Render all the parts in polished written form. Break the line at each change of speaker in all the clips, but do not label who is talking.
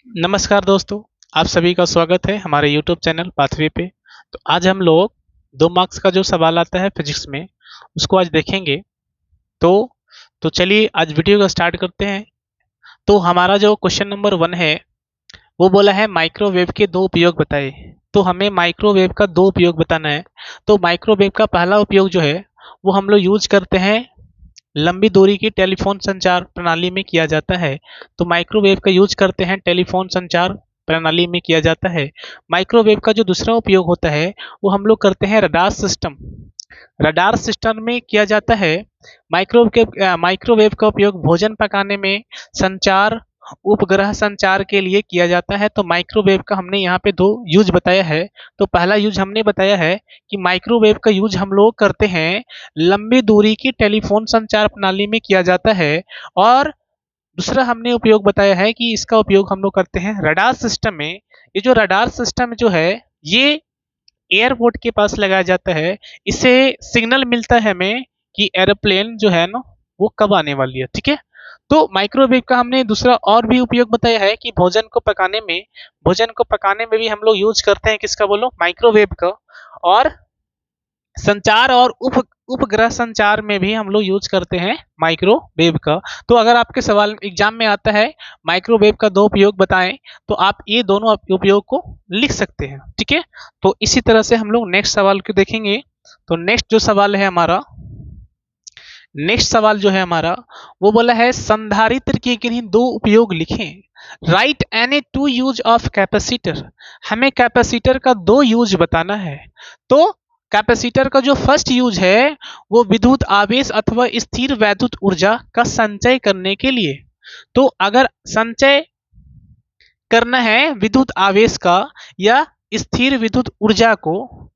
नमस्कार दोस्तों, आप सभी का स्वागत है हमारे यूट्यूब चैनल पाथवे पे। तो आज हम लोग 2 मार्क्स का जो सवाल आता है फिजिक्स में उसको आज देखेंगे। तो चलिए आज वीडियो का स्टार्ट करते हैं। तो हमारा जो क्वेश्चन नंबर 1 है वो बोला है माइक्रोवेव के 2 उपयोग बताए। तो हमें माइक्रोवेव का 2 उपयोग बताना है। तो माइक्रोवेव का पहला उपयोग जो है वो हम लोग यूज करते हैं, लंबी दूरी की टेलीफोन संचार प्रणाली में किया जाता है। तो माइक्रोवेव का यूज करते हैं टेलीफोन संचार प्रणाली में किया जाता है। माइक्रोवेव का जो दूसरा उपयोग होता है वो हम लोग करते हैं रडार सिस्टम। रडार सिस्टम में किया जाता है। माइक्रोवेव का उपयोग भोजन पकाने में, संचार, उपग्रह संचार के लिए किया जाता है। तो माइक्रोवेव का हमने यहाँ पे 2 यूज बताया है। तो पहला यूज हमने बताया है कि माइक्रोवेव का यूज हम लोग करते हैं लंबी दूरी की टेलीफोन संचार प्रणाली में किया जाता है। और दूसरा हमने उपयोग बताया है कि इसका उपयोग हम लोग करते हैं रडार सिस्टम में। ये जो रडार सिस्टम जो है ये एयरपोर्ट के पास लगाया जाता है। इससे सिग्नल मिलता है हमें कि एरोप्लेन जो है ना वो कब आने वाली है। ठीक है। तो माइक्रोवेव का हमने दूसरा और भी उपयोग बताया है कि भोजन को पकाने में भी हम लोग यूज करते हैं किसका, बोलो, माइक्रोवेव का। और संचार और उपग्रह संचार में भी हम लोग यूज करते हैं माइक्रोवेव का। तो अगर आपके सवाल एग्जाम में आता है माइक्रोवेव का 2 उपयोग बताएं, तो आप ये दोनों उपयोग को लिख सकते हैं। ठीक है। तो इसी तरह से हम लोग नेक्स्ट सवाल को देखेंगे। तो नेक्स्ट सवाल जो है हमारा वो बोला है संधारित्र के किन्हीं 2 उपयोग लिखें। Right any 2 use of capacitor. हमें कैपेसिटर का 2 यूज बताना है। तो कैपेसिटर का जो फर्स्ट यूज है वो विद्युत आवेश अथवा स्थिर वैद्युत ऊर्जा का संचय करने के लिए। तो अगर संचय करना है विद्युत आवेश का या स्थिर विद्युत ऊर्जा को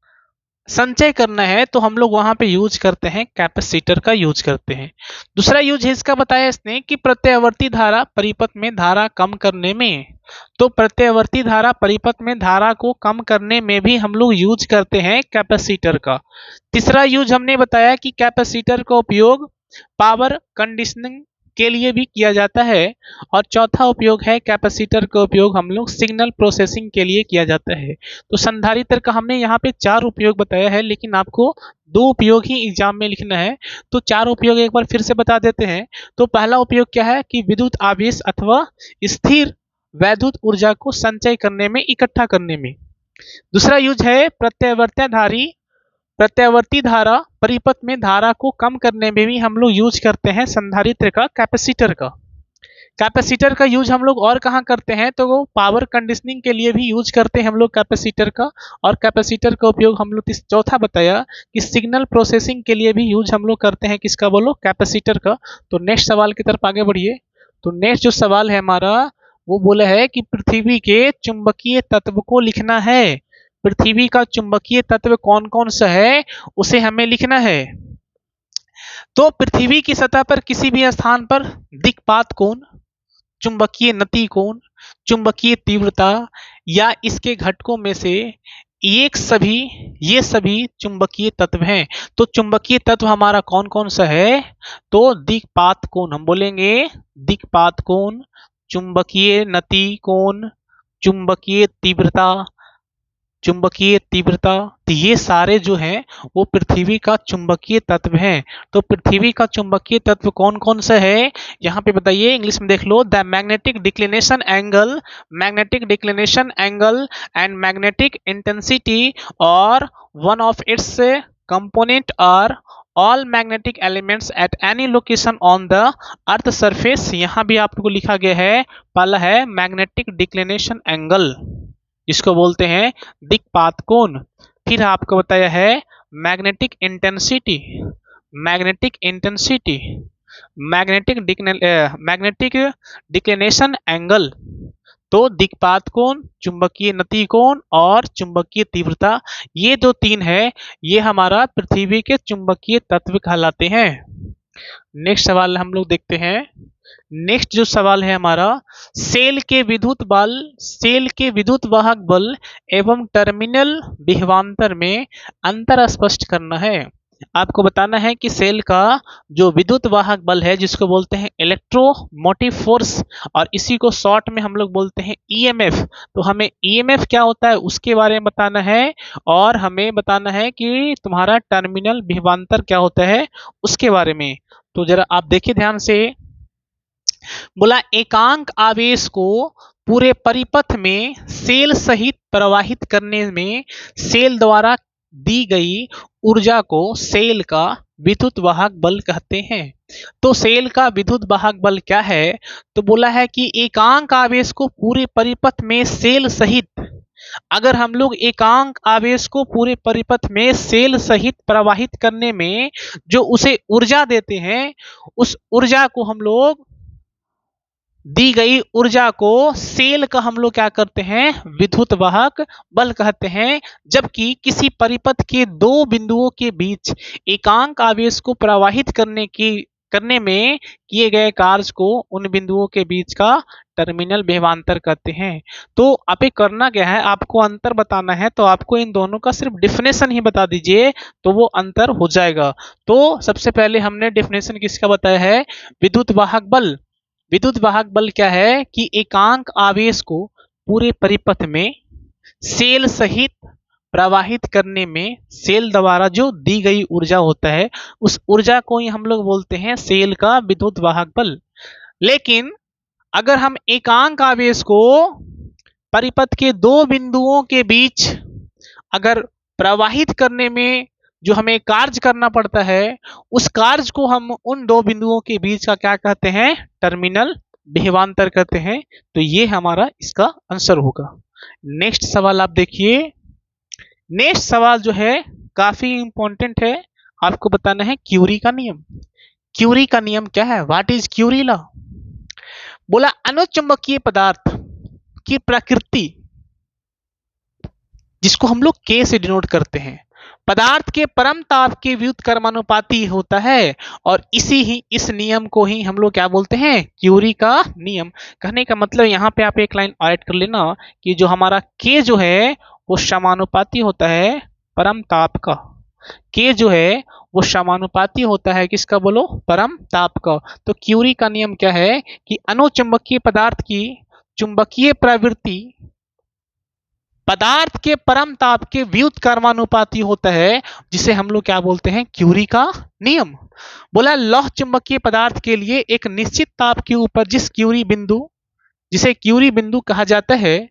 संचय करना है तो हम लोग वहां पे यूज करते हैं कैपेसिटर का यूज करते हैं। दूसरा यूज है इसका बताया इसने कि प्रत्यावर्ती धारा परिपथ में धारा कम करने में। तो प्रत्यावर्ती धारा परिपथ में धारा को कम करने में भी हम लोग यूज करते हैं कैपेसिटर का। तीसरा यूज हमने बताया कि कैपेसिटर का उपयोग पावर कंडीशनिंग के लिए भी किया जाता है। और चौथा उपयोग है कैपेसिटर का उपयोग हम लोग सिग्नल प्रोसेसिंग के लिए किया जाता है। तो संधारित्र का हमने यहाँ पे 4 उपयोग बताया है, लेकिन आपको 2 उपयोग ही एग्जाम में लिखना है। तो 4 उपयोग एक बार फिर से बता देते हैं। तो पहला उपयोग क्या है कि विद्युत आवेश अथवा स्थिर वैद्युत ऊर्जा को संचय करने में, इकट्ठा करने में। दूसरा यूज है प्रत्यावर्ती धारा परिपथ में धारा को कम करने में भी हम लोग यूज करते हैं संधारित्र का, कैपेसिटर का। कैपेसिटर का यूज हम लोग और कहाँ करते हैं तो वो पावर कंडीशनिंग के लिए भी यूज करते हैं हम लोग कैपेसिटर का। और कैपेसिटर का उपयोग हम लोग चौथा बताया कि सिग्नल प्रोसेसिंग के लिए भी यूज हम लोग करते हैं किसका, बोलो, कैपेसिटर का। तो नेक्स्ट सवाल की तरफ आगे बढ़िए। तो नेक्स्ट जो सवाल है हमारा वो बोला है कि पृथ्वी के चुंबकीय तत्व को लिखना है। पृथ्वी का चुंबकीय तत्व कौन कौन सा है उसे हमें लिखना है। तो पृथ्वी की सतह पर किसी भी स्थान पर दिक्पात कोण, चुंबकीय नति कोण, चुंबकीय तीव्रता या इसके घटकों में से ये सभी चुंबकीय तत्व हैं। तो चुंबकीय तत्व हमारा कौन कौन सा है तो दिक्पात कोण, हम बोलेंगे दिक्पात कोण, चुंबकीय नति कोण, चुंबकीय तीव्रता। तो ये सारे जो हैं वो पृथ्वी का चुंबकीय तत्व हैं। तो पृथ्वी का चुंबकीय तत्व कौन कौन सा है यहाँ पे बताइए, इंग्लिश में देख लो। The magnetic declination angle and magnetic intensity or one of its component are all magnetic elements at any location on the earth surface. यहाँ भी आपको लिखा गया है, पहला है मैग्नेटिक डिक्लिनेशन एंगल जिसको बोलते हैं दिक्पात कोण। फिर आपको बताया है magnetic intensity, magnetic declination angle. तो दिक्पात कोण, चुंबकीय नति कोण और चुंबकीय तीव्रता, ये जो 3 है ये हमारा पृथ्वी के चुंबकीय तत्व कहलाते हैं। नेक्स्ट सवाल हम लोग देखते हैं। नेक्स्ट जो सवाल है हमारा, सेल के विद्युत वाहक बल एवं टर्मिनल विभवांतर में अंतर स्पष्ट करना है। आपको बताना है कि सेल का जो विद्युत वाहक बल है जिसको बोलते हैं इलेक्ट्रोमोटिव फोर्स, और इसी को शॉर्ट में हम लोग बोलते हैं ईएमएफ। तो हमें ईएमएफ क्या होता है उसके बारे में बताना है, और हमें बताना है कि तुम्हारा टर्मिनल विभवांतर क्या होता है उसके बारे में। तो जरा आप देखिए ध्यान से, बोला एकांक आवेश को पूरे परिपथ में सेल सहित प्रवाहित करने में सेल द्वारा दी गई ऊर्जा को सेल का विद्युत वाहक बल कहते हैं। तो सेल का विद्युत वाहक बल क्या है? तो बोला है कि एकांक आवेश को पूरे परिपथ में सेल सहित, अगर हम लोग एकांक आवेश को पूरे परिपथ में सेल सहित प्रवाहित करने में जो उसे ऊर्जा देते हैं, उस ऊर्जा को हम लोग, दी गई ऊर्जा को सेल का हम लोग क्या करते हैं? विद्युत वाहक बल कहते हैं। जबकि किसी परिपथ के दो बिंदुओं के बीच एकांक आवेश को प्रवाहित करने में किए गए कार्य को उन बिंदुओं के बीच का टर्मिनल विभवांतर कहते हैं। तो आप ये करना क्या है, आपको अंतर बताना है, तो आपको इन दोनों का सिर्फ डिफिनेशन ही बता दीजिए तो वो अंतर हो जाएगा। तो सबसे पहले हमने डिफिनेशन किसका बताया है? विद्युत वाहक बल। विद्युत वाहक बल क्या है कि एकांक आवेश को पूरे परिपथ में सेल सहित प्रवाहित करने में सेल द्वारा जो दी गई ऊर्जा होता है, उस ऊर्जा को ही हम लोग बोलते हैं सेल का विद्युत वाहक बल। लेकिन अगर हम एकांक आवेश को परिपथ के दो बिंदुओं के बीच अगर प्रवाहित करने में जो हमें कार्य करना पड़ता है, उस कार्य को हम उन दो बिंदुओं के बीच का क्या कहते हैं? टर्मिनल विभवांतर कहते हैं। तो ये हमारा इसका आंसर होगा। नेक्स्ट सवाल आप देखिए। नेक्स्ट सवाल जो है काफी इंपॉर्टेंट है, आपको बताना है क्यूरी का नियम। क्यूरी का नियम क्या है? What is Curie law? बोला अनुचुंबकीय पदार्थ की प्रकृति, जिसको हम लोग के से डिनोट करते हैं, पदार्थ के परम ताप के व्युत्क्रमानुपाती होता है, और इस नियम को ही हम लोग क्या बोलते हैं? क्यूरी का नियम। कहने का मतलब यहाँ पे आप एक लाइन ऐड कर लेना कि जो हमारा के जो है वो समानुपाती होता है परम ताप का। के जो है वो समानुपाती होता है किसका? बोलो, परम ताप का। तो क्यूरी का नियम क्या है कि अनुचुंबकीय पदार्थ की चुंबकीय प्रवृत्ति पदार्थ के परम ताप के व्युत्क्रमानुपाती होता है, जिसे हम लोग क्या बोलते हैं? क्यूरी का नियम। बोला लौह चुंबकीय पदार्थ के लिए एक निश्चित ताप के ऊपर जिसे क्यूरी बिंदु कहा जाता है,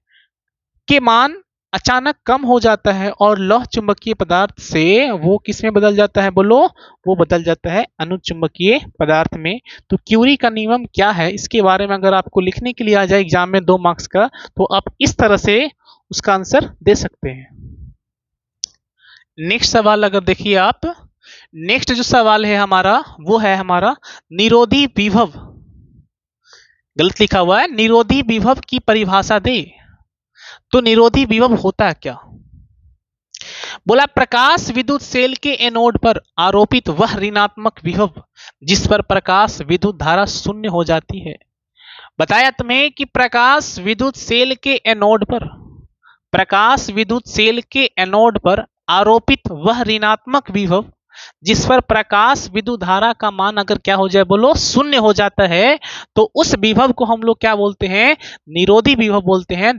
के मान अचानक कम हो जाता है और लौह चुंबकीय पदार्थ से वो किस में बदल जाता है? बोलो, वो बदल जाता है अनुचुंबकीय पदार्थ में। तो क्यूरी का नियम क्या है इसके बारे में अगर आपको लिखने के लिए आ जाए एग्जाम में 2 मार्क्स का, तो आप इस तरह से उसका आंसर दे सकते हैं। नेक्स्ट सवाल अगर देखिए आप, नेक्स्ट जो सवाल है हमारा वो है हमारा निरोधी विभव। गलत लिखा हुआ है, निरोधी विभव की परिभाषा दे। तो निरोधी विभव होता है क्या? बोला प्रकाश विद्युत सेल के एनोड पर आरोपित वह ऋणात्मक विभव जिस पर प्रकाश विद्युत धारा शून्य हो जाती है। बताया तुम्हें कि प्रकाश विद्युत सेल के एनोड पर आरोपित वह ऋणात्मक विभव जिस पर प्रकाश विद्युत धारा का मान अगर क्या हो जाए? बोलो, शून्य हो जाता है। तो उस विभव को हम लोग क्या बोलते हैं? निरोधी विभव बोलते हैं।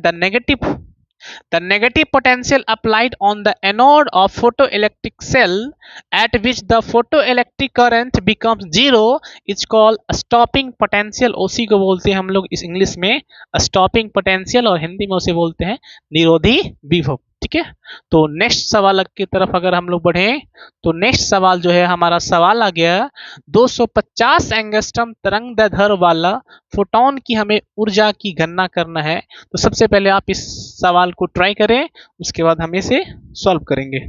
The negative potential applied on the anode of photoelectric cell at which the photoelectric current becomes zero is called stopping potential। उसी को बोलते हैं हम लोग इस इंग्लिश में stopping potential, और हिंदी में उसे बोलते हैं निरोधी विभव। ठीक है, तो नेक्स्ट सवाल की तरफ अगर हम लोग बढ़े, तो नेक्स्ट सवाल जो है हमारा सवाल आ गया 250 एंगस्ट्रम तरंग दैर्ध्य वाला फोटोन की हमें ऊर्जा की गणना करना है। तो सबसे पहले आप इस सवाल को ट्राई करें, उसके बाद हम इसे सॉल्व करेंगे।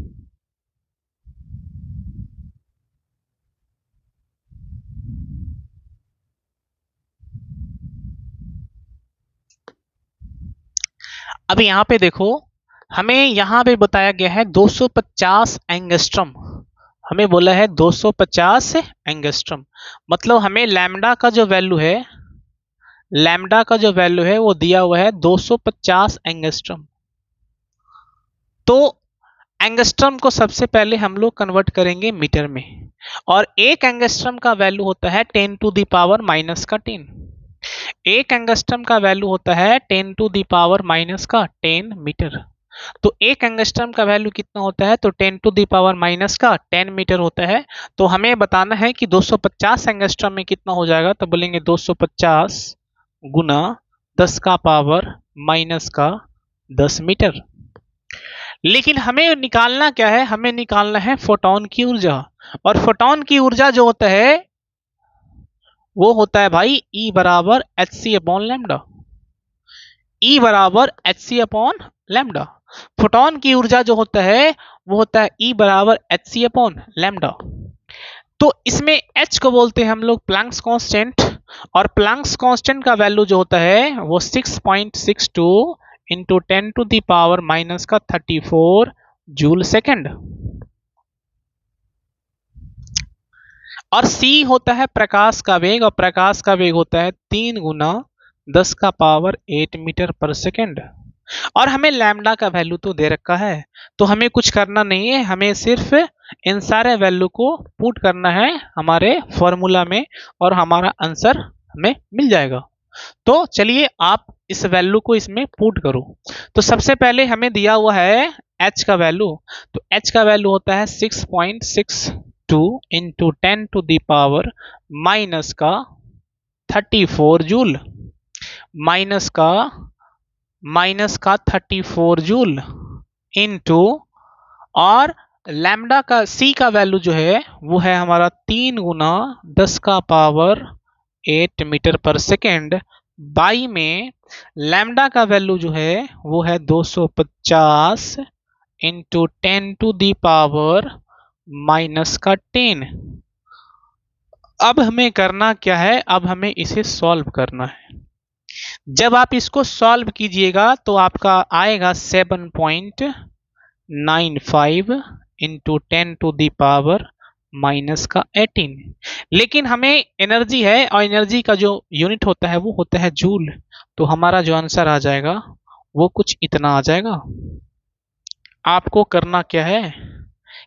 अब यहाँ पे देखो, हमें यहाँ पे बताया गया है 250 एंगस्ट्रम, हमें बोला है 250 एंगस्ट्रम, मतलब हमें लैम्डा का जो वैल्यू है वो दिया हुआ है 250 एंगस्ट्रम। तो एंगस्ट्रम को सबसे पहले हम लोग कन्वर्ट करेंगे मीटर में, और एक एंगस्ट्रम का वैल्यू होता है 10 टू द पावर माइनस का 10। एक एंगस्ट्रम का वैल्यू होता है 10 टू द पावर माइनस का 10 मीटर। तो एक एंगस्ट्रम का वैल्यू कितना होता है, तो 10 टू द पावर माइनस का 10 मीटर होता है। तो हमें बताना है कि 250 एंगस्ट्रम में कितना हो जाएगा, तो बोलेंगे 250 गुना 10 का पावर माइनस का 10 मीटर। लेकिन हमें निकालना क्या है, हमें निकालना है फोटोन की ऊर्जा, और फोटोन की ऊर्जा जो होता है वो होता है भाई E बराबर H C upon lambda. E बराबर H C upon lambda. Photon की ऊर्जा जो होता है वो होता है E बराबर एच सी अपॉन लैम्डा। तो इसमें H को बोलते हैं हम लोग प्लैंक्स कांस्टेंट, और प्लैंक्स कांस्टेंट का वैल्यू जो होता है वो 6.62 into 10 to the power minus का 34 जूल सेकेंड। और C होता है प्रकाश का वेग, और प्रकाश का वेग होता है 3 गुना 10 का पावर 8 मीटर पर सेकेंड। और हमें लैम्डा का वैल्यू तो दे रखा है, तो हमें कुछ करना नहीं है, हमें सिर्फ इन सारे वैल्यू को पुट करना है हमारे फॉर्मूला में, और हमारा आंसर हमें मिल जाएगा। तो चलिए आप इस वैल्यू को इसमें पुट करो। तो सबसे पहले हमें दिया हुआ है H का वैल्यू, तो H का वैल्यू होता है 6.62 into 10 to the power minus का 34 जूल, माइनस का 34 जूल इंटू, और लैम्डा का C का वैल्यू जो है वो है हमारा 3 गुना 10 का पावर 8 मीटर पर सेकेंड, बाई में लैम्डा का वैल्यू जो है वो है 250 into 10 to the power minus का 10। अब हमें करना क्या है, अब हमें इसे सॉल्व करना है। जब आप इसको सॉल्व कीजिएगा तो आपका आएगा 7.95 into 10 to the power minus का 18। लेकिन हमें एनर्जी है, और एनर्जी का जो यूनिट होता है वो होता है जूल, तो हमारा जो आंसर आ जाएगा वो कुछ इतना आ जाएगा। आपको करना क्या है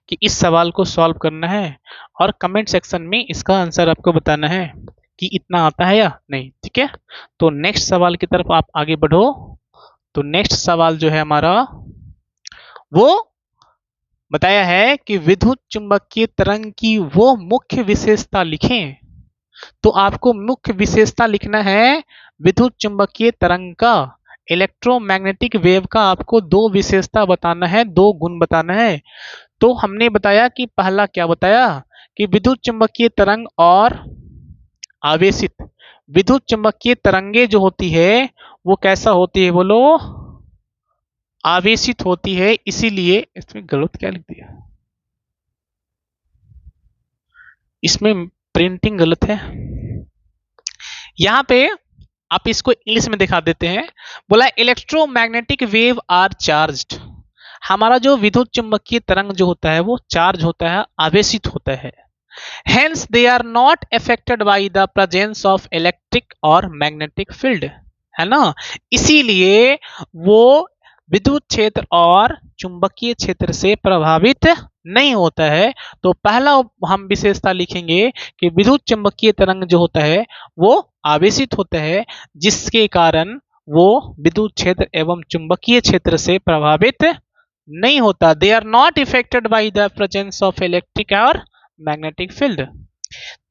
कि इस सवाल को सॉल्व करना है, और कमेंट सेक्शन में इसका आंसर आपको बताना है कि इतना आता है या नहीं, ठीक है। तो नेक्स्ट सवाल की तरफ आप आगे बढ़ो। तो नेक्स्ट सवाल जो है हमारा वो बताया है कि विद्युत चुंबकीय तरंग की वो मुख्य विशेषता लिखें। तो आपको मुख्य विशेषता लिखना है विद्युत चुंबकीय तरंग का, इलेक्ट्रोमैग्नेटिक वेव का आपको दो विशेषता बताना है, दो गुण बताना है। तो हमने बताया कि पहला क्या बताया कि विद्युत चुंबकीय तरंग और आवेशित विद्युत चुंबकीय तरंगे जो होती है वो कैसा होती है, बोलो, आवेशित होती है। इसीलिए इसमें गलत क्या लिख दिया, इसमें प्रिंटिंग गलत है। यहां पे आप इसको इंग्लिश में दिखा देते हैं। बोला इलेक्ट्रोमैग्नेटिक वेव आर चार्ज्ड। हमारा जो विद्युत चुंबकीय तरंग जो होता है वो चार्ज होता है, आवेशित होता है। Hence they are not affected by the presence of electric और magnetic field, है ना। इसीलिए वो विद्युत क्षेत्र और चुंबकीय क्षेत्र से प्रभावित नहीं होता है। तो पहला हम विशेषता लिखेंगे कि विद्युत चुंबकीय तरंग जो होता है वो आवेशित होता है, जिसके कारण वो विद्युत क्षेत्र एवं चुंबकीय क्षेत्र से प्रभावित नहीं होता। They are not affected by the presence of electric और मैग्नेटिक फील्ड।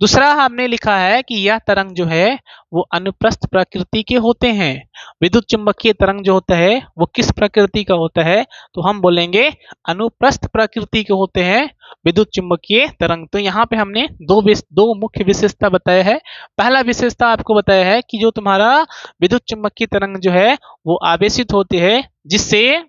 दूसरा हमने लिखा है कि यह तरंग जो है वो अनुप्रस्थ प्रकृति के होते हैं। विद्युत चुंबकीय तरंग जो होता है वो किस प्रकृति का होता है, तो हम बोलेंगे अनुप्रस्थ प्रकृति के होते हैं विद्युत चुंबकीय तरंग। तो यहाँ पे हमने दो मुख्य विशेषता बताया है। पहला विशेषता आपको बताया है कि जो तुम्हारा विद्युत चुंबकीय तरंग जो है वो आवेशित होती है, जिससे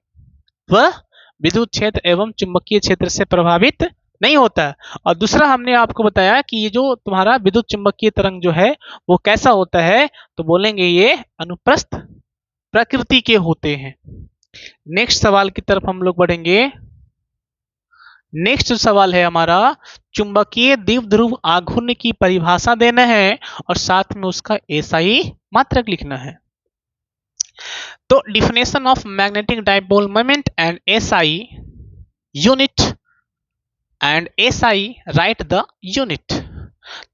वह विद्युत क्षेत्र एवं चुंबकीय क्षेत्र से प्रभावित नहीं होता। और दूसरा हमने आपको बताया कि ये जो तुम्हारा विद्युत चुंबकीय तरंग जो है वो कैसा होता है, तो बोलेंगे ये अनुप्रस्थ प्रकृति के होते हैं। नेक्स्ट सवाल की तरफ हम लोग बढ़ेंगे। नेक्स्ट सवाल है हमारा चुंबकीय द्विध्रुव आघूर्ण की परिभाषा देना है, और साथ में उसका एसआई मात्रक लिखना है। तो definition of magnetic dipole moment and SI unit and SI right the unit.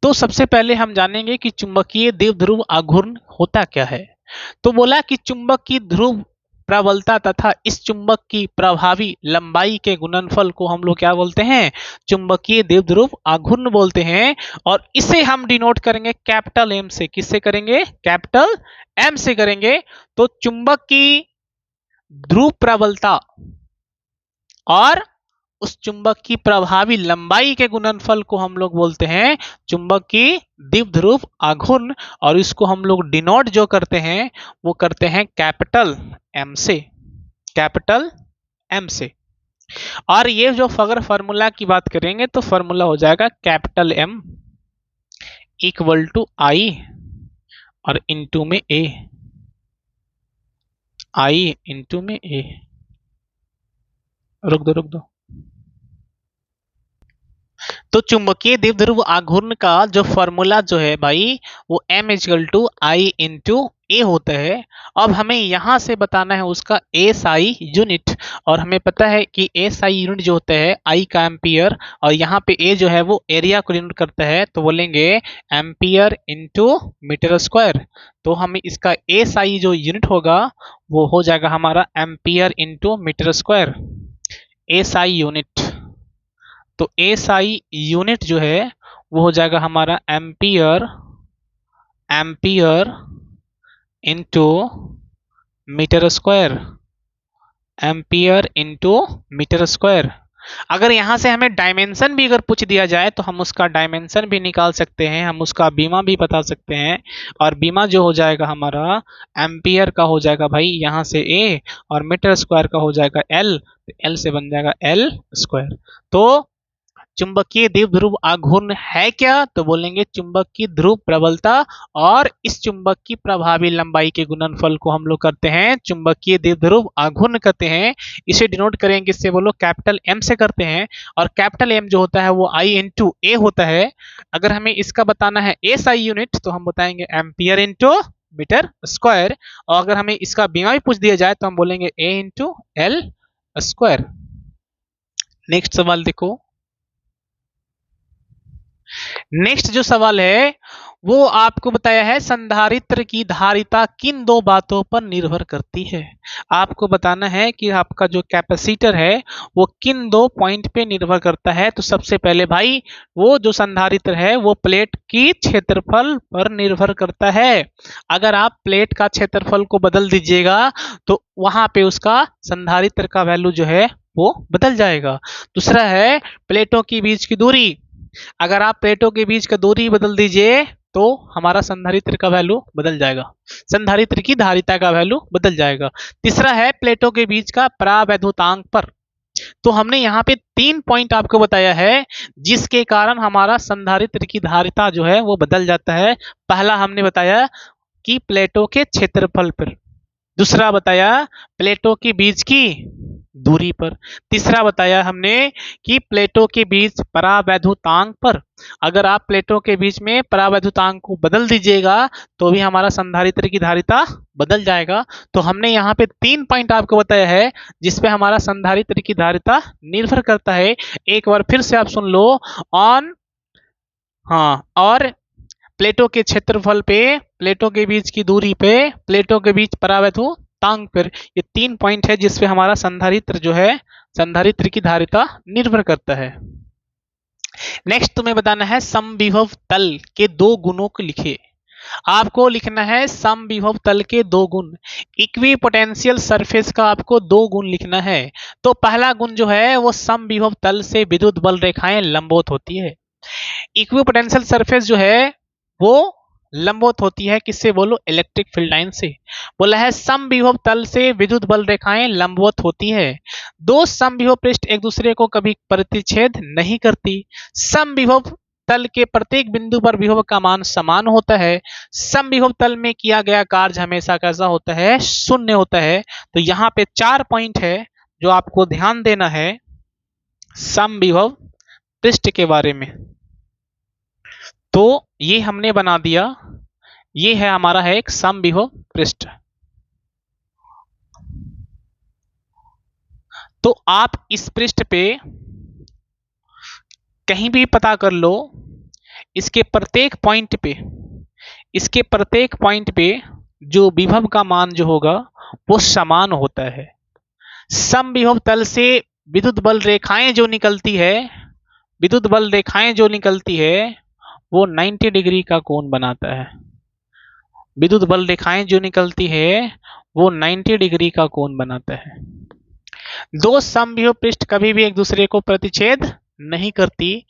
तो सबसे पहले हम जानेंगे कि चुंबकीय द्विध्रुव आघूर्ण होता क्या है। तो बोला कि चुंबक की ध्रुव प्रबलता तथा इस चुंबक की प्रभावी लंबाई के गुणनफल को हम लोग क्या बोलते हैं, चुंबकीय द्विध्रुव आघूर्ण बोलते हैं। और इसे हम डिनोट करेंगे कैपिटल M से। किससे करेंगे, कैपिटल M से करेंगे। तो चुंबक की ध्रुव प्रबलता और उस चुंबक की प्रभावी लंबाई के गुणनफल को हम लोग बोलते हैं चुंबक की द्विध्रुव आघूर्ण। और इसको हम लोग डिनोट जो करते हैं वो करते हैं कैपिटल M से, कैपिटल M से। और ये जो अगर फॉर्मूला की बात करेंगे तो फॉर्मूला हो जाएगा capital M equal to I और इनटू में A, I इनटू में A। रुक दो। तो चुंबकीय द्विध्रुव आघूर्ण का जो फॉर्मूला जो है भाई वो M equal to I into A होता है। अब हमें यहां से बताना है उसका SI यूनिट। और हमें पता है कि SI यूनिट जो होता है I का एम्पियर, और यहाँ पे A जो है वो एरिया को डिनोट करता है, तो बोलेंगे एम्पियर इंटू मीटर स्क्वायर। तो हमें इसका SI जो यूनिट होगा वो हो जाएगा हमारा ampere into metre square, SI unit. तो SI यूनिट जो है वो हो जाएगा हमारा ampere, ampere into metre square, ampere into metre square. अगर यहां से हमें डायमेंशन भी अगर पूछ दिया जाए तो हम उसका डायमेंशन भी निकाल सकते हैं, हम उसका बीमा भी बता सकते हैं। और बीमा जो हो जाएगा हमारा एम्पियर का हो जाएगा भाई यहां से A, और मीटर स्क्वायर का हो जाएगा L, तो L से बन जाएगा L स्क्वायर। तो चुंबकीय द्विध्रुव आघूर्ण है क्या, तो बोलेंगे चुंबक की ध्रुव प्रबलता और इस चुंबक की प्रभावी लंबाई के गुणनफल को हम लोग करते हैं चुंबकीय द्विध्रुव आघूर्ण कहते हैं। इसे डिनोट करेंगे किससे, बोलो कैपिटल M से करते हैं। और कैपिटल M जो होता है वो I इंटू A होता है। अगर हमें इसका बताना है SI यूनिट तो हम बताएंगे एम्पियर इंटू मीटर स्क्वायर। और अगर हमें इसका बीमा भी पूछ दिया जाए तो हम बोलेंगे A into L square. Next सवाल देखो। नेक्स्ट जो सवाल है वो आपको बताया है संधारित्र की धारिता किन दो बातों पर निर्भर करती है। आपको बताना है कि आपका जो कैपेसिटर है वो किन दो पॉइंट पे निर्भर करता है। तो सबसे पहले भाई वो जो संधारित्र है वो प्लेट की क्षेत्रफल पर निर्भर करता है। अगर आप प्लेट का क्षेत्रफल को बदल दीजिएगा तो वहां पे उसका संधारित्र का वैल्यू जो है वो बदल जाएगा। दूसरा है प्लेटों की बीच की दूरी। अगर आप प्लेटों के बीच का दूरी बदल दीजिए तो हमारा संधारित्र का वैल्यू बदल जाएगा, संधारित्र की धारिता का वैल्यू बदल जाएगा। तीसरा है प्लेटों के बीच का परावैद्युतांक पर। तो हमने यहाँ पे 3 पॉइंट आपको बताया है जिसके कारण हमारा संधारित्र की धारिता जो है वो बदल जाता है। पहला हमने बताया कि प्लेटों के क्षेत्रफल पर, दूसरा बताया प्लेटों के बीच की दूरी पर, तीसरा बताया हमने कि प्लेटों के बीच परावैद्युतांक पर। अगर आप प्लेटों के बीच में परावैद्युतांक को बदल दीजिएगा तो भी हमारा संधारित्र की धारिता बदल जाएगा। तो हमने यहाँ पे 3 पॉइंट आपको बताया है जिसपे हमारा संधारित्र की धारिता निर्भर करता है। एक बार फिर से आप सुन लो। ऑन और प्लेटों के क्षेत्रफल पे, प्लेटों के बीच की दूरी पे, प्लेटों के बीच परावैद्युतांक पर, ये 3 पॉइंट है जिसपे हमारा संधारित्र जो है, संधारित्र की धारिता निर्भर करता है। नेक्स्ट तुम्हें बताना है समविभव तल के 2 गुणों को लिखे। आपको लिखना है समविभव तल के 2 गुण। इक्विपोटेंशियल सरफेस का आपको 2 गुण लिखना है। तो पहला गुण जो है वो समविभव तल से विद्युत बल रेखाएं लंबवत होती है। इक्विपोटेंशियल सरफेस जो है वो लंबवत होती है किससे, बोलो इलेक्ट्रिक फील्ड लाइन से। बोला है समविभव तल से विद्युत बल रेखाएं लंबवत होती है। दो समविभव पृष्ठ एक दूसरे को कभी प्रतिच्छेद नहीं करती। समविभव तल के प्रत्येक बिंदु पर विभव का मान समान होता है। समविभव तल में किया गया कार्य हमेशा कैसा होता है, शून्य होता है। तो यहाँ पे 4 पॉइंट है जो आपको ध्यान देना है समविभव पृष्ठ के बारे में। तो ये हमने बना दिया, ये है हमारा है एक समविभव पृष्ठ। तो आप इस पृष्ठ पे कहीं भी पता कर लो, इसके प्रत्येक पॉइंट पे जो विभव का मान जो होगा वो समान होता है। समविभव तल से विद्युत बल रेखाएं जो निकलती है वो 90 डिग्री का कोण बनाता है। विद्युत बल रेखाएं जो निकलती है वो 90 डिग्री का कोण बनाता है। दो समविभव पृष्ठ कभी भी एक दूसरे को प्रतिच्छेद नहीं करती।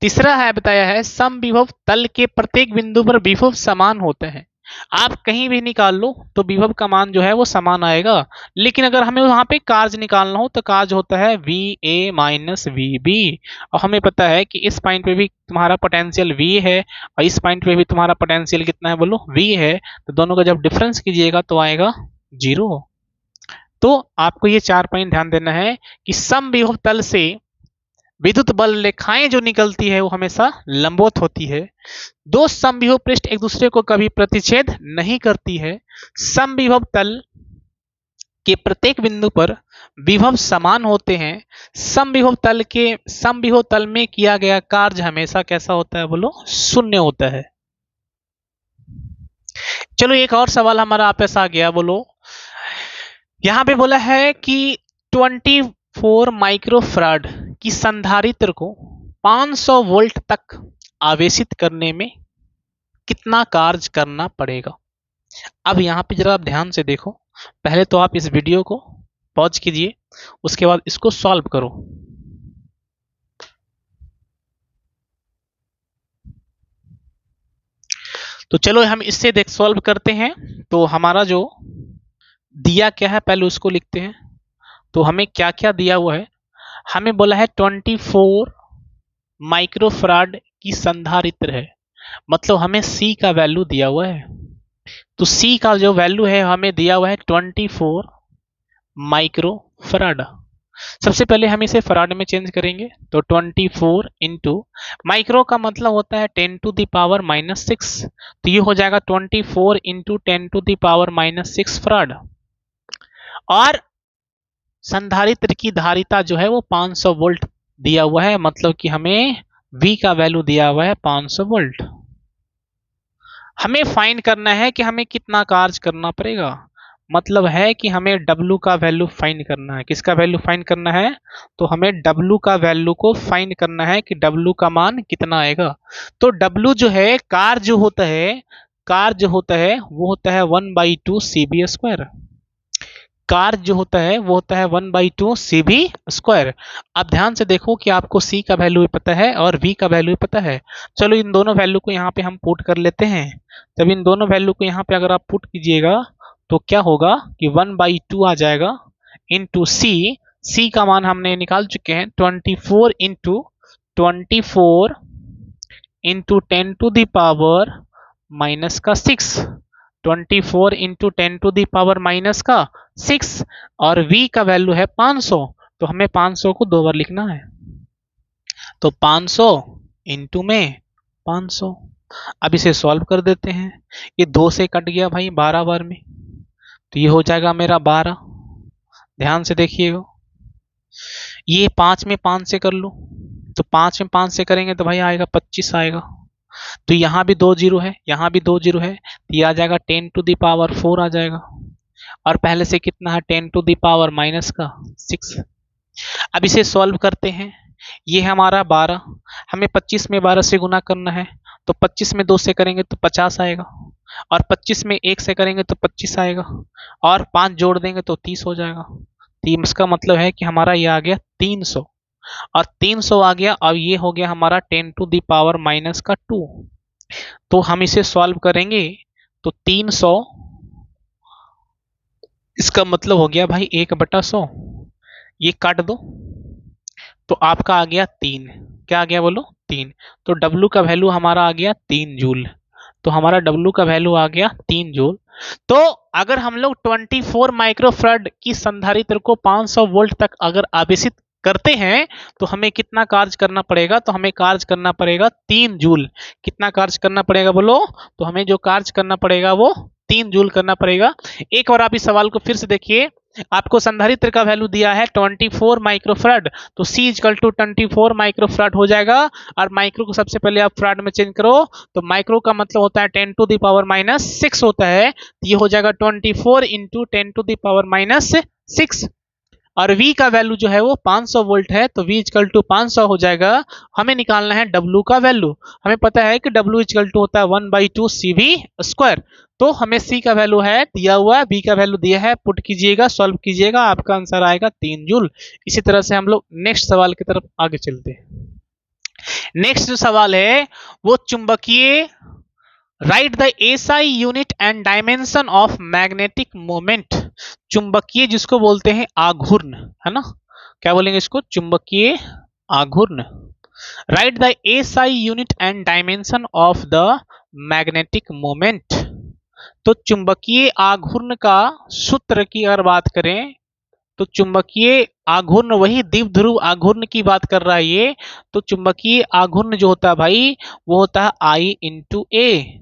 तीसरा है बताया है समविभव तल के प्रत्येक बिंदु पर विभव समान होते हैं। आप कहीं भी निकाल लो तो विभव का मान जो है वो समान आएगा, लेकिन अगर हमें वहां पे कार्य निकालना हो तो कार्य होता है VA माइनस VB। और हमें पता है कि इस पॉइंट पे भी तुम्हारा पोटेंशियल V है और इस पॉइंट पे भी तुम्हारा पोटेंशियल कितना है बोलो V है, तो दोनों का जब डिफरेंस कीजिएगा तो आएगा 0। तो आपको ये 4 पॉइंट ध्यान देना है कि समविभव तल से विद्युत बल रेखाएं जो निकलती है वो हमेशा लंबवत होती है। दो समविभव पृष्ठ एक दूसरे को कभी प्रतिच्छेद नहीं करती है। समविभव तल के प्रत्येक बिंदु पर विभव समान होते हैं। समविभव तल में किया गया कार्य हमेशा कैसा होता है बोलो, शून्य होता है। चलो एक और सवाल हमारा आप ऐसा आ गया, बोलो यहां पे बोला है कि 24 माइक्रोफैराड की संधारित्र को 500 वोल्ट तक आवेशित करने में कितना कार्य करना पड़ेगा। अब यहां पे जरा आप ध्यान से देखो, पहले तो आप इस वीडियो को पॉज कीजिए, उसके बाद इसको सॉल्व करो। तो चलो हम इससे देख सॉल्व करते हैं। तो हमारा जो दिया क्या है पहले उसको लिखते हैं। तो हमें क्या क्या दिया हुआ है, हमें बोला है 24 माइक्रोफैराड की संधारित्र है, मतलब हमें C का वैल्यू दिया हुआ है। तो C का जो वैल्यू है हमें दिया हुआ है 24 माइक्रोफैराड। सबसे पहले हम इसे फराड में चेंज करेंगे, तो 24 इंटू माइक्रो का मतलब होता है 10 टू द पावर -6, तो ये हो जाएगा 24 into 10 to the power -6 farad. और संधारित्र की धारिता जो है वो 500 वोल्ट दिया हुआ है, मतलब कि हमें V का वैल्यू दिया हुआ है 500 वोल्ट। हमें फाइंड करना है कि हमें कितना कार्य करना पड़ेगा, मतलब है कि हमें W का वैल्यू फाइंड करना है। किसका वैल्यू फाइंड करना है, तो हमें W का वैल्यू को फाइंड करना है कि W का मान कितना आएगा। तो W जो है कार्य जो होता है वो होता है 1/2 CB²। कार्य जो होता है वो होता है 1/2 CB²। अब ध्यान से देखो कि आपको C का वैल्यू भी पता है और V का वैल्यू भी पता है। चलो इन दोनों वैल्यू को यहाँ पे हम पुट कर लेते हैं। तब इन दोनों वैल्यू को यहाँ पे अगर आप पुट कीजिएगा तो क्या होगा कि 1/2 आ जाएगा इंटू C का मान हमने निकाल चुके हैं 24 into 10 to the power -6, 24 into 10 to the power -6 और V का वैल्यू है 500, तो हमें 500 को 2 बार लिखना है। तो 500 इंटू में 500। अब इसे सॉल्व कर देते हैं। ये 2 से कट गया भाई 12 बार में, तो ये हो जाएगा मेरा 12। ध्यान से देखिएगा, ये 5 में 5 से कर लो, तो 5 में 5 से करेंगे तो भाई आएगा 25 आएगा। तो यहाँ भी 2 जीरो है, यहाँ भी 2 जीरो है, तो ये आ जाएगा 10 टू द पावर 4 आ जाएगा। और पहले से कितना है 10 टू द पावर -6। अब इसे सॉल्व करते हैं। ये है हमारा 12, हमें 25 में 12 से गुना करना है, तो 25 में 2 से करेंगे तो 50 आएगा, और 25 में 1 से करेंगे तो 25 आएगा, और 5 जोड़ देंगे तो 30 हो जाएगा। तो इसका मतलब है कि हमारा ये आ गया 300, और 300 आ गया, और ये हो गया हमारा 10 टू द पावर -2। तो हम इसे सॉल्व करेंगे तो 300, इसका मतलब हो गया भाई 1/100, ये काट दो तो आपका आ गया 3। क्या आ गया बोलो 3। तो W का वैल्यू हमारा आ गया 3 जूल। तो हमारा W का वैल्यू आ गया 3 जूल। तो अगर हम लोग 24 माइक्रोफैराड की संधारित्र को 500 वोल्ट तक अगर आवेशित करते हैं तो हमें कितना कार्य करना पड़ेगा, तो हमें कार्य करना पड़ेगा 3 जूल। कितना कार्य करना पड़ेगा बोलो, तो हमें जो कार्य करना पड़ेगा वो 3 जूल करना पड़ेगा। एक बार आप इस सवाल को फिर से देखिए आपको संधारित्र का वैल्यू दिया है 24 माइक्रोफराड, तो C इक्वल टू 24 माइक्रोफराड हो जाएगा। और माइक्रो को सबसे पहले आप फराड में चेंज करो, तो माइक्रो का मतलब होता है 10 टू द पावर माइनस 6 होता है, तो ये हो जाएगा 24 into 10 to the power minus 6। और V का वैल्यू जो है वो 500 वोल्ट है, तो V इक्वल टू 500 हो जाएगा। हमें निकालना है W का वैल्यू। हमें पता है कि W इक्वल टू होता है 1/2 CV स्क्वायर। तो हमें C का वैल्यू है दिया हुआ है, B का वैल्यू दिया है, पुट कीजिएगा, सॉल्व कीजिएगा, आपका आंसर आएगा 3 जूल। इसी तरह से हम लोग नेक्स्ट सवाल की तरफ आगे चलते हैं। नेक्स्ट जो सवाल है वो चुंबकीय, right the SI unit and dimension of magnetic moment. चुंबकीय जिसको बोलते हैं आघूर्ण, है ना, क्या बोलेंगे इसको, चुंबकीय आघूर्ण। Right the SI unit and dimension of the magnetic moment. तो चुंबकीय आघूर्ण का सूत्र की अगर बात करें तो चुंबकीय आघूर्ण वही द्विध्रुव आघूर्ण की बात कर रहा है ये। तो चुंबकीय आघूर्ण जो होता है भाई वो होता है I into A,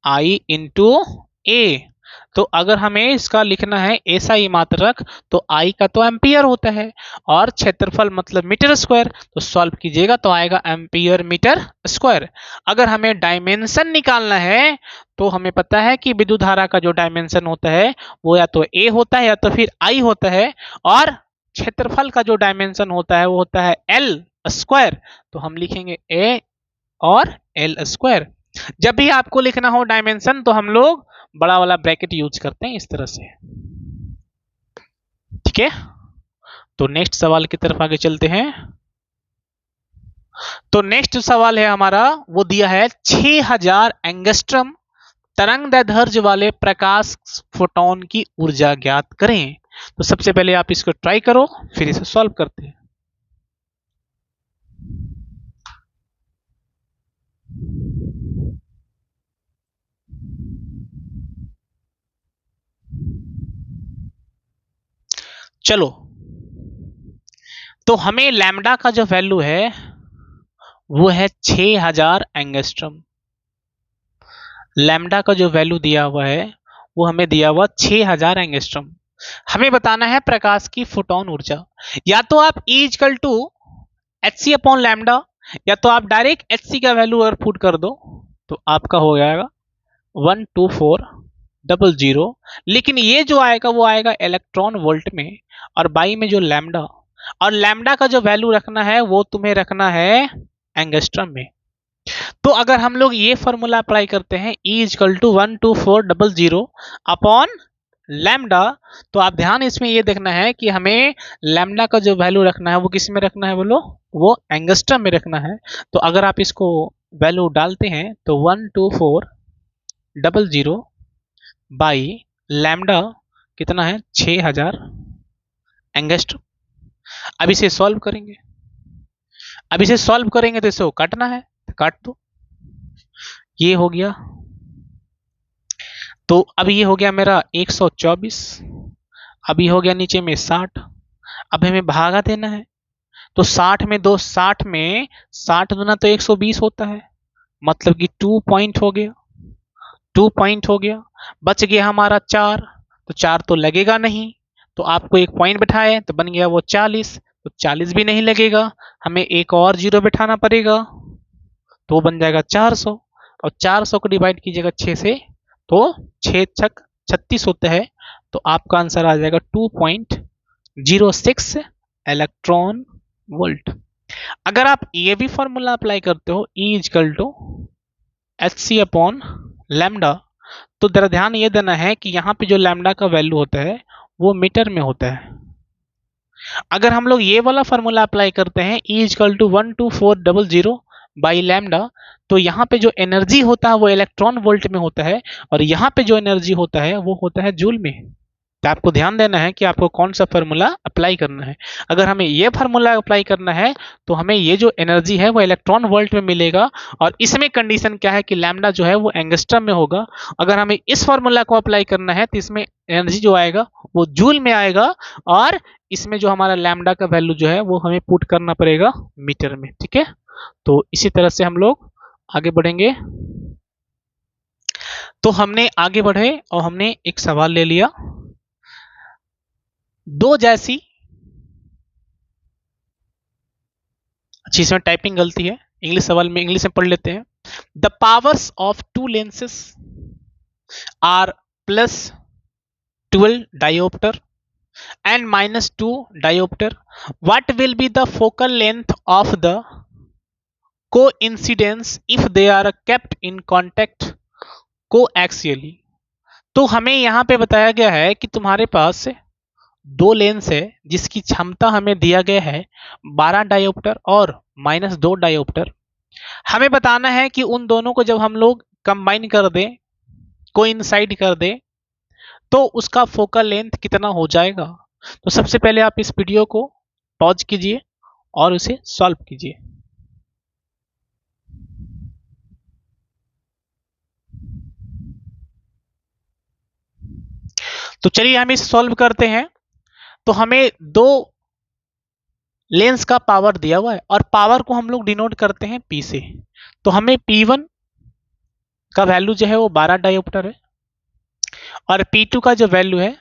I into A. तो अगर हमें इसका लिखना है ऐसा ही मात्रक, तो I का तो एम्पियर होता है और क्षेत्रफल मतलब मीटर स्क्वायर, तो सॉल्व कीजिएगा तो आएगा एम्पियर मीटर स्क्वायर। अगर हमें डायमेंशन निकालना है तो हमें पता है कि विद्युत धारा का जो डायमेंशन होता है वो या तो A होता है या तो फिर I होता है, और क्षेत्रफल का जो डायमेंशन होता है वो होता है L स्क्वायर। तो हम लिखेंगे A और L स्क्वायर। जब भी आपको लिखना हो डायमेंशन तो हम लोग बड़ा वाला ब्रैकेट यूज करते हैं इस तरह से, ठीक है। तो नेक्स्ट सवाल की तरफ आगे चलते हैं। तो नेक्स्ट सवाल है हमारा वो दिया है 6000 एंगस्ट्रम तरंग दैर्ध्य वाले प्रकाश फोटोन की ऊर्जा ज्ञात करें। तो सबसे पहले आप इसको ट्राई करो, फिर इसे सॉल्व करते हैं। चलो, तो हमें लैम्डा का जो वैल्यू है वो है 6000 एंगस्ट्रम। लैम्डा का जो वैल्यू दिया हुआ है वो हमें दिया हुआ 6000 एंगस्ट्रम। हमें बताना है प्रकाश की फोटोन ऊर्जा। या तो आप E equal to H C upon lambda, या तो आप डायरेक्ट एच सी का वैल्यू अगर पुट कर दो तो आपका हो जाएगा 12400। लेकिन ये जो आएगा वो आएगा इलेक्ट्रॉन वोल्ट में, और बाई में जो लैम्डा, और लैम्डा का जो वैल्यू रखना है वो तुम्हें रखना है एंगस्ट्रम में। तो अगर हम लोग ये फॉर्मूला अप्लाई करते हैं E equal to 12400 upon lambda, तो आप ध्यान इसमें ये देखना है कि हमें लैम्डा का जो वैल्यू रखना है वो किस में रखना है बोलो, वो एंगस्ट्रम में रखना है। तो अगर आप इसको वैल्यू डालते हैं तो 12400 बाई लैम्डा कितना है 6000 एंगस्ट्रम। अब इसे सॉल्व करेंगे, अब इसे सॉल्व करेंगे तो इसे काटना है, तो काट दो। ये हो गया, तो अब ये हो गया मेरा 124, अब ये हो गया नीचे में 60। अब हमें भागा देना है, तो 60 में 2, 60 में 60 दूना तो 120 होता है, मतलब कि 2 पॉइंट हो गया, 2 पॉइंट हो गया। बच गया हमारा 4, तो 4 तो लगेगा नहीं, तो आपको एक पॉइंट बैठाए तो बन गया वो 40, तो 40 भी नहीं लगेगा, हमें एक और जीरो बैठाना पड़ेगा, तो बन जाएगा 400। और 400 को डिवाइड कीजिएगा 6 से, तो 6 छक 36 होता है, तो आपका आंसर आ जाएगा 2.06 इलेक्ट्रॉन वोल्ट। अगर आप ये भी फॉर्मूला अप्लाई करते हो E equal to H C upon lambda, तो जरा ध्यान ये देना है कि यहाँ पे जो लैम्डा का वैल्यू होता है वो मीटर में होता है। अगर हम लोग ये वाला फॉर्मूला अप्लाई करते हैं E equal to 12400 by lambda, तो यहाँ पे जो एनर्जी होता है वो इलेक्ट्रॉन वोल्ट में होता है, और यहाँ पे जो एनर्जी होता है वो होता है जूल में। तो आपको ध्यान देना है कि आपको कौन सा फार्मूला अप्लाई करना है। अगर हमें ये फार्मूला अप्लाई करना है तो हमें ये जो एनर्जी है वो इलेक्ट्रॉन वोल्ट में मिलेगा, और इसमें कंडीशन क्या है कि लैम्डा जो है वो एंगस्ट्रम में होगा। अगर हमें इस फार्मूला को अप्लाई करना है तो इसमें एनर्जी जो आएगा वो जूल में आएगा, और इसमें जो हमारा लैम्डा का वैल्यू जो है वो हमें पुट करना पड़ेगा मीटर में, ठीक है। तो इसी तरह से हम लोग आगे बढ़ेंगे। तो हमने आगे बढ़े और हमने एक सवाल ले लिया। दो जैसी, अच्छी इसमें टाइपिंग गलती है, इंग्लिश सवाल में इंग्लिश में पढ़ लेते हैं। The powers of two lenses are plus 12 diopter and minus 2 diopter. What will be the focal length of the coincidence if they are kept in contact coaxially? तो हमें यहाँ पे बताया गया है कि तुम्हारे पास दो लेंस है जिसकी क्षमता हमें दिया गया है 12 डायोप्टर और माइनस 2 डायोप्टर। हमें बताना है कि उन दोनों को जब हम लोग कंबाइन कर दें, कोइंसाइड कर दें, तो उसका फोकल लेंथ कितना हो जाएगा। तो सबसे पहले आप इस वीडियो को पॉज कीजिए और उसे सॉल्व कीजिए। तो चलिए हम इसे सॉल्व करते हैं। तो हमें दो लेंस का पावर दिया हुआ है और पावर को हम लोग डिनोट करते हैं P से। तो हमें P1 का वैल्यू जो है वो 12 डायोप्टर है और P2 का जो वैल्यू है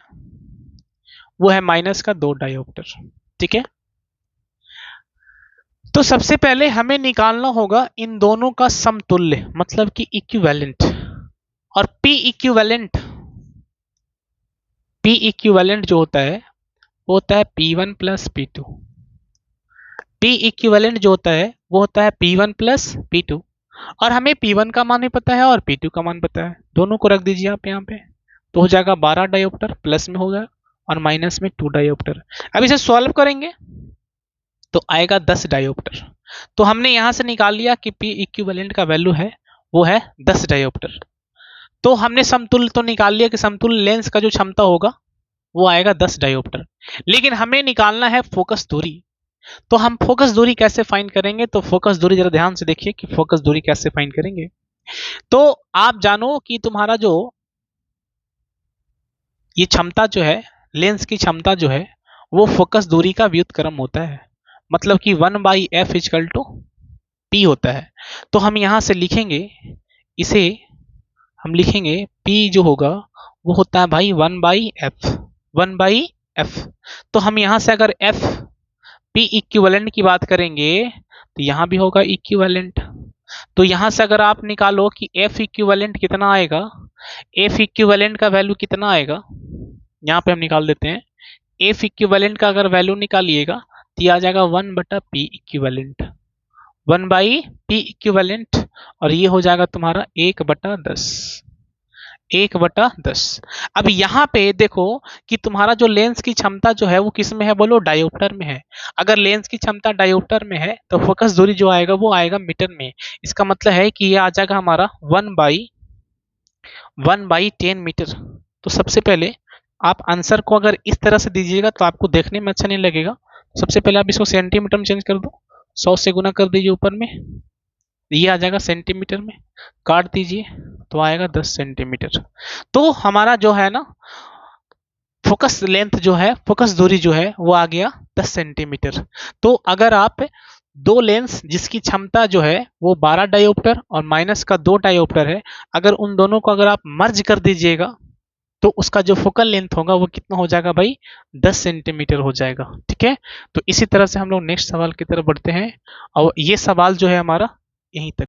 वो है माइनस का 2 डायोप्टर। ठीक है, तो सबसे पहले हमें निकालना होगा इन दोनों का समतुल्य, मतलब कि इक्विवेलेंट। और P इक्विवेलेंट जो होता है वो होता है P1 plus P2। P equivalent जो होता है वो होता है P1 प्लस P2। और हमें P1 का मान भी पता है और P2 का मान पता है, दोनों को रख दीजिए आप यहाँ पे। तो हो जाएगा 12 डायोप्टर, प्लस में होगा और माइनस में 2 डायोप्टर। अब इसे सॉल्व करेंगे तो आएगा 10 डायोप्टर। तो हमने यहां से निकाल लिया कि P इक्विवेलेंट का वैल्यू है वो है 10 डायोप्टर। तो हमने समतुल्य तो निकाल लिया कि समतुल्य लेंस का जो क्षमता होगा वो आएगा 10 डायोप्टर। लेकिन हमें निकालना है फोकस दूरी। तो हम फोकस दूरी कैसे फाइंड करेंगे? तो फोकस दूरी जरा ध्यान से देखिए कि फोकस दूरी कैसे फाइंड करेंगे। तो आप जानो कि तुम्हारा जो ये क्षमता जो है, लेंस की क्षमता जो है वो फोकस दूरी का व्युत्क्रम होता है, मतलब कि 1/f इक्वल टू P होता है। तो हम यहां से लिखेंगे, इसे हम लिखेंगे P जो होगा वो होता है भाई 1/f। तो हम यहां से अगर F P इक्विवेलेंट की बात करेंगे तो यहां भी होगा इक्विवेलेंट। तो यहां से अगर आप निकालो कि F इक्विवेलेंट कितना आएगा, F इक्विवेलेंट का वैल्यू कितना आएगा, यहां पे हम निकाल देते हैं। F इक्विवेलेंट का अगर वैल्यू निकालिएगा तो आ जाएगा 1/P इक्विवेलेंट, 1/P इक्विवेलेंट। और ये हो जाएगा तुम्हारा 1/10, 1/10। अब यहाँ पे देखो कि तुम्हारा जो लेंस की क्षमता जो है वो किस में है, बोलो डायोप्टर में है। अगर लेंस की क्षमता डायोप्टर में है तो फोकस दूरी जो आएगा वो आएगा मीटर में। इसका मतलब है कि ये आ जाएगा हमारा 1/10 मीटर। तो सबसे पहले आप आंसर को अगर इस तरह से दीजिएगा तो आपको देखने में अच्छा नहीं लगेगा। सबसे पहले आप इसको सेंटीमीटर में चेंज कर दो, 100 से गुना कर दीजिए ऊपर में, ये आ जाएगा सेंटीमीटर में, काट दीजिए तो आएगा 10 सेंटीमीटर। तो हमारा जो है ना फोकस लेंथ जो है, फोकस दूरी जो है वो आ गया 10 सेंटीमीटर। तो अगर आप दो लेंस जिसकी क्षमता जो है वो 12 डायोप्टर और माइनस का 2 डायोप्टर है, अगर उन दोनों को अगर आप मर्ज कर दीजिएगा तो उसका जो फोकल लेंथ होगा वो कितना हो जाएगा भाई, 10 सेंटीमीटर हो जाएगा। ठीक है, तो इसी तरह से हम लोग नेक्स्ट सवाल की तरफ बढ़ते हैं और ये सवाल जो है हमारा यहीं तक।